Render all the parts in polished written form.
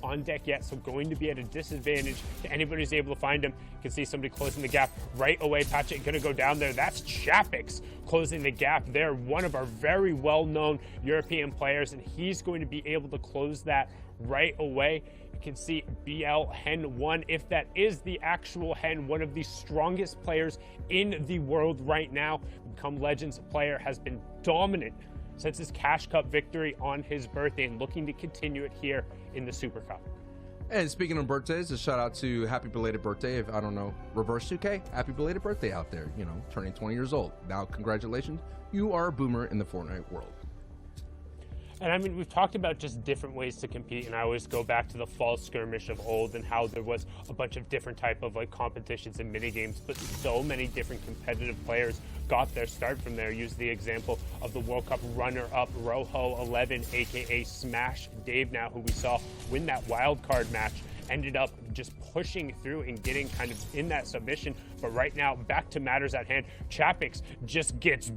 on deck yet, so going to be at a disadvantage to anybody who's able to find him. You can see somebody closing the gap right away. Patrick going to go down there. That's Chapix closing the gap there, one of our very well-known European players, and he's going to be able to close that right away. You can see BL Hen 1, if that is the actual Hen, one of the strongest players in the world right now. Become Legends player, has been dominant since his Cash Cup victory on his birthday and looking to continue it here in the Super Cup. And speaking of birthdays, a shout out to happy belated birthday. If I don't know, Reverse 2K, happy belated birthday out there, you know, turning 20 years old. Now, congratulations. You are a boomer in the Fortnite world. And I mean, we've talked about just different ways to compete, and I always go back to the fall skirmish of old and how there was a bunch of different type of like competitions and mini games, but so many different competitive players got their start from there. Use the example of the World Cup runner-up Rojo 11, aka Smash Dave, now who we saw win that wild card match. Ended up just pushing through and getting kind of in that submission. But right now, back to matters at hand. Chapix just gets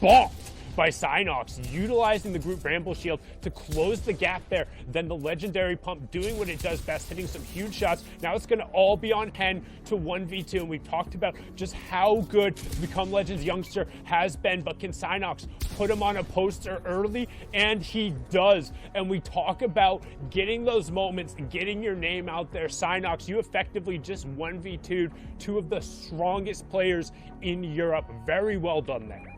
bonked by Synox, utilizing the group Bramble Shield to close the gap there. Then the legendary pump doing what it does best, hitting some huge shots. Now it's going to all be on Hen to 1v2, and we've talked about just how good Become Legends youngster has been, but can Synox put him on a poster early? And he does. And we talk about getting those moments, getting your name out there. Synox, you effectively just 1v2'd two of the strongest players in Europe. Very well done there.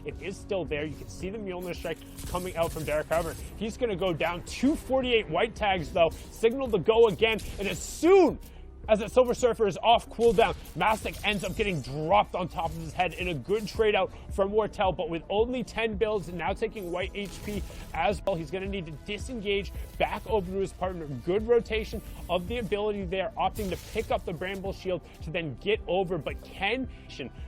It is still there. You can see the Mjolnir strike coming out from Derek Harvard. He's going to go down. 248 white tags, though. Signal to go again. And as soon as that Silver Surfer is off cooldown, Mastic ends up getting dropped on top of his head in a good trade out from Mortel, but with only 10 builds and now taking white HP as well, he's going to need to disengage back over to his partner. Good rotation of the ability there, opting to pick up the Bramble Shield to then get over, but can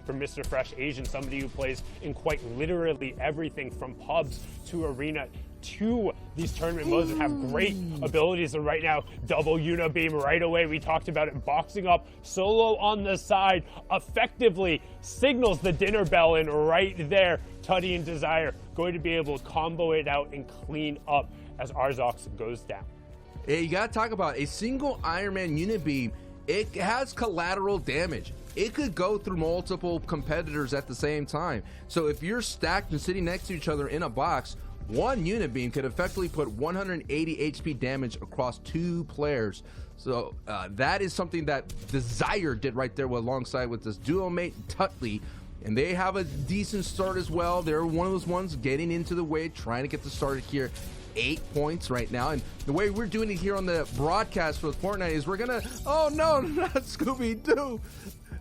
from Mr. Fresh Asian, somebody who plays in quite literally everything from pubs to arena to these tournament modes and have great abilities. And right now, double Unibeam right away. We talked about it, boxing up solo on the side, effectively signals the dinner bell in right there. Tutty and Desire going to be able to combo it out and clean up as Arzox goes down. Yeah, you gotta talk about a single Iron Man Unibeam. It has collateral damage. It could go through multiple competitors at the same time. So if you're stacked and sitting next to each other in a box, one Unibeam could effectively put 180 HP damage across two players. So that is something that Desire did right there alongside with this duo mate Tutley. And they have a decent start as well. They're one of those ones getting into the way, trying to get the start here. 8 points right now, and the way we're doing it here on the broadcast for Fortnite is we're gonna, oh no, not Scooby-Doo.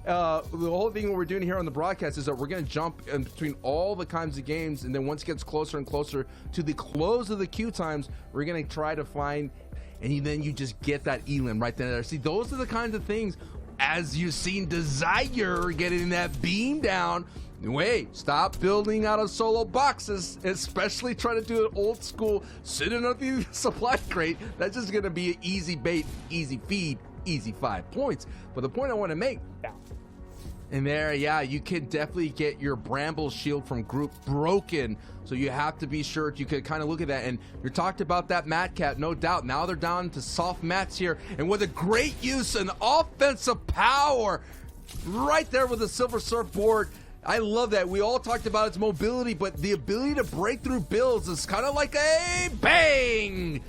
The whole thing what we're doing here on the broadcast is that we're gonna jump in between all the kinds of games, and then once it gets closer and closer to the close of the queue times, we're gonna try to find, and then you just get that elim right there. See, those are the kinds of things, as you've seen Desire getting that beam down. Wait, stop building out of solo boxes, especially trying to do it old school, sitting on the supply crate. That's just gonna be an easy bait, easy feed, easy 5 points. But the point I want to make, and there, yeah, you can definitely get your Bramble Shield from group broken. So you have to be sure you could kind of look at that. And you talked about that mat cap, no doubt. Now they're down to soft mats here, and with a great use and offensive power right there with the Silver Surfboard. I love that. We all talked about its mobility, but the ability to break through builds is kind of like a bang.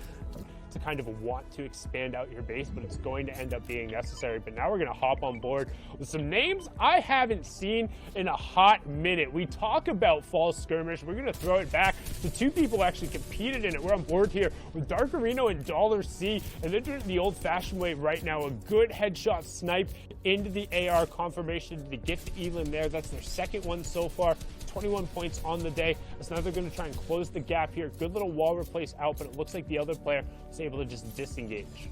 To kind of want to expand out your base, but it's going to end up being necessary. But now we're going to hop on board with some names I haven't seen in a hot minute. We talk about Fall Skirmish. We're going to throw it back to two people who actually competed in it. We're on board here with Dark Areno and Dollar C, and they're doing it the old-fashioned way right now. A good headshot snipe into the AR confirmation to get the elim there. That's their second one so far. 21 points on the day. So now they're going to try and close the gap here. Good little wall replace out, but it looks like the other player was able to just disengage.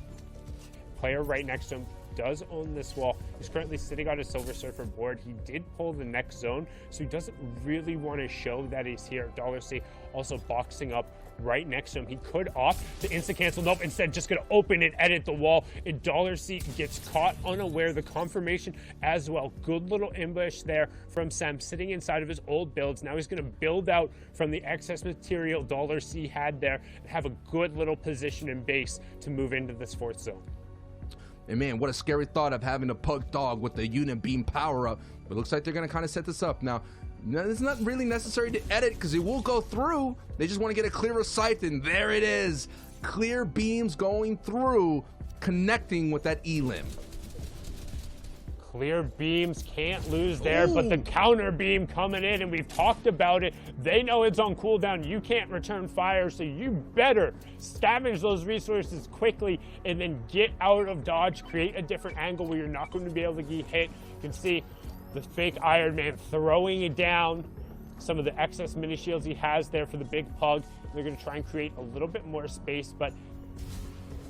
Player right next to him does own this wall. He's currently sitting on a Silver Surfer board. He did pull the next zone, so he doesn't really want to show that he's here. Dollar C also boxing up right next to him. He could opt to insta-cancel. Nope, instead just going to open and edit the wall. And Dollar C gets caught unaware. The confirmation as well. Good little ambush there from Sam sitting inside of his old builds. Now he's going to build out from the excess material Dollar C had there and have a good little position and base to move into this fourth zone. And man, what a scary thought of having a pug dog with the unit beam power up. But it looks like they're going to kind of set this up. Now, it's not really necessary to edit because it will go through. They just want to get a clearer sight, and there it is. Clear beams going through, connecting with that elim. Clear beams, can't lose there, but the counter beam coming in, and we've talked about it. They know it's on cooldown. You can't return fire, so you better scavenge those resources quickly and then get out of dodge, create a different angle where you're not going to be able to get hit. You can see the fake Iron Man throwing it down. Some of the excess mini shields he has there for the big pug. They're going to try and create a little bit more space, but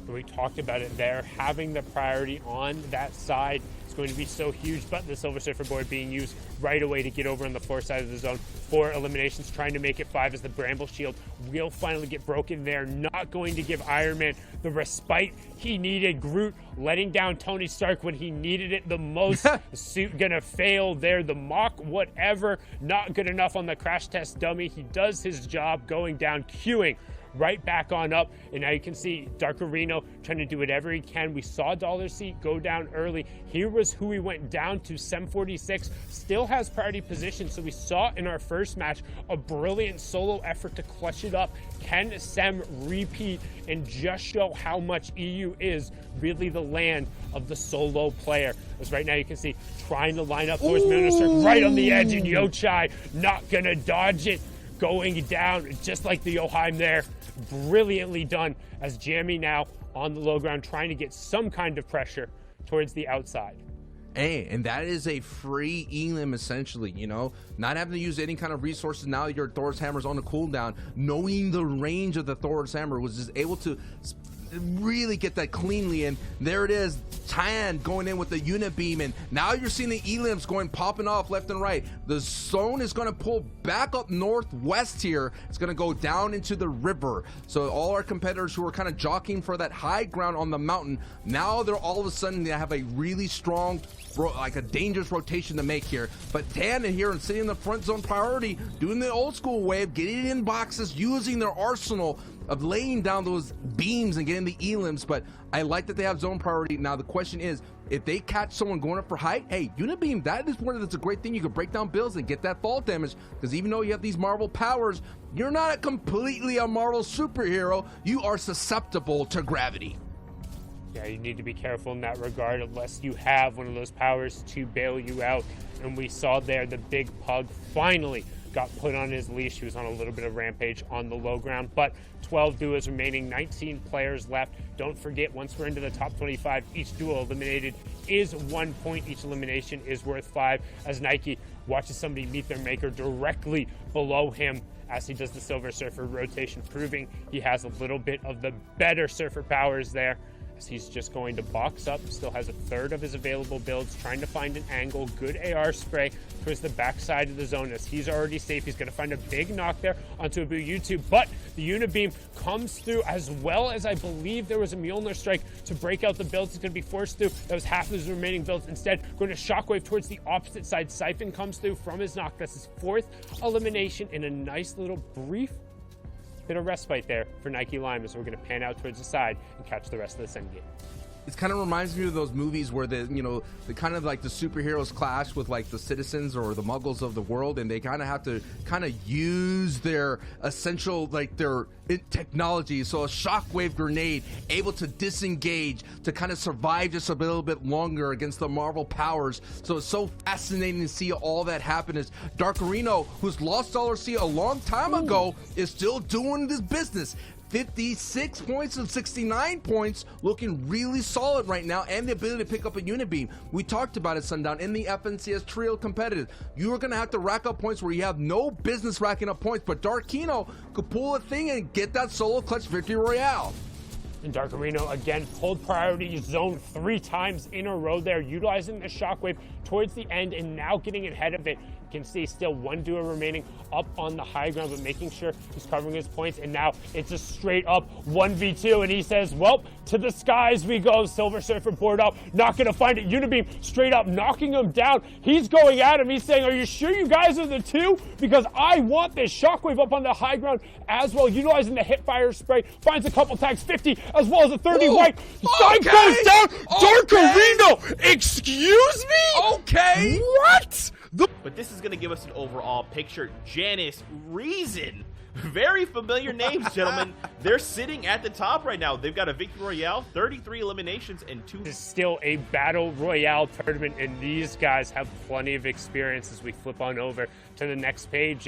we talked about it there. Having the priority on that side is going to be so huge, but the Silver Surfer board being used right away to get over on the 4 side of the zone. 4 eliminations, trying to make it 5 as the Bramble Shield will finally get broken there. Not going to give Iron Man the respite he needed. Groot letting down Tony Stark when he needed it the most. The suit gonna fail there. The mock, whatever, not good enough on the crash test dummy. He does his job going down, queuing right back on up, and now you can see Darko Reno trying to do whatever he can. We saw Dollar C go down early. Here was who he went down to. Sem 46 still has priority position, so we saw in our first match a brilliant solo effort to clutch it up. Can Sem repeat and just show how much EU is really the land of the solo player? As right now you can see trying to line up towards Minister right on the edge, and Yochai not gonna dodge it, going down just like the Yoheim there. Brilliantly done as Jamie now on the low ground trying to get some kind of pressure towards the outside. Hey, and that is a free elim essentially, you know, not having to use any kind of resources. Now your Thor's hammer's on the cooldown. Knowing the range of the Thor's hammer was just able to really get that cleanly, and there it is, Tan going in with the unit beam, and now you're seeing the elims going popping off left and right. The zone is going to pull back up northwest here. It's going to go down into the river, so all our competitors who are kind of jockeying for that high ground on the mountain, now they're all of a sudden they have a really strong, like a dangerous rotation to make here. But Tan in here and sitting in the front zone priority, doing the old school way of getting in boxes, using their arsenal of laying down those beams and getting the elims. But I like that they have zone priority. Now the question is, if they catch someone going up for height, hey, unit beam, that is where that's a great thing. You can break down builds and get that fall damage, because even though you have these Marvel powers, you're not completely a Marvel superhero. You are susceptible to gravity. Yeah, you need to be careful in that regard unless you have one of those powers to bail you out. And we saw there the big pug finally got put on his leash. He was on a little bit of rampage on the low ground, but 12 duos remaining, 19 players left. Don't forget, once we're into the top 25, each duo eliminated is 1 point. Each elimination is worth 5, as Nike watches somebody meet their maker directly below him as he does the Silver Surfer rotation, proving he has a little bit of the better Surfer powers there. As he's just going to box up, still has a third of his available builds, trying to find an angle. Good AR spray towards the backside of the zone as he's already safe. He's going to find a big knock there onto Abu YouTube, but the Unibeam comes through, as well as I believe there was a Mjolnir strike to break out the builds. He's going to be forced through. That was half of his remaining builds. Instead, going to Shockwave towards the opposite side. Siphon comes through from his knock. That's his 4th elimination in a nice little brief bit of respite there for Nike Lime, as we're going to pan out towards the side and catch the rest of this end game. It kind of reminds me of those movies where the kind of like the superheroes clash with like the citizens or the muggles of the world, and they kind of have to kind of use their essential, like their technology. So a shockwave grenade able to disengage to kind of survive just a little bit longer against the Marvel powers. So it's so fascinating to see all that happen. As Darko Reno, who's lost Dollar C a long time ago, is still doing this business. 56 points of 69 points, looking really solid right now, and the ability to pick up a unit beam. We talked about it, Sundown, in the FNCS Trio competitive. You are going to have to rack up points where you have no business racking up points, but Darkino could pull a thing and get that solo clutch victory royale. And Darko Reno again pulled priority zone 3 times in a row there, utilizing the shockwave towards the end and now getting ahead of it. can see still one duo remaining up on the high ground, but making sure he's covering his points. And now it's a straight up 1v2, and he says, well, to the skies we go. Silver Surfer board up, not gonna find it. Unibeam straight up knocking him down. He's going at him. He's saying, are you sure you guys are the two? Because I want this. Shockwave up on the high ground as well, utilizing the hip fire spray. Finds a couple tags, 50 as well as a 30 white. Side goes down. Dark Arena. Excuse me? Okay. What? But this is going to give us an overall picture. Janice, Reason. Very familiar names, gentlemen. They're sitting at the top right now. They've got a Victory Royale, 33 eliminations, and 2. It's still a Battle Royale tournament, and these guys have plenty of experience as we flip on over to the next page.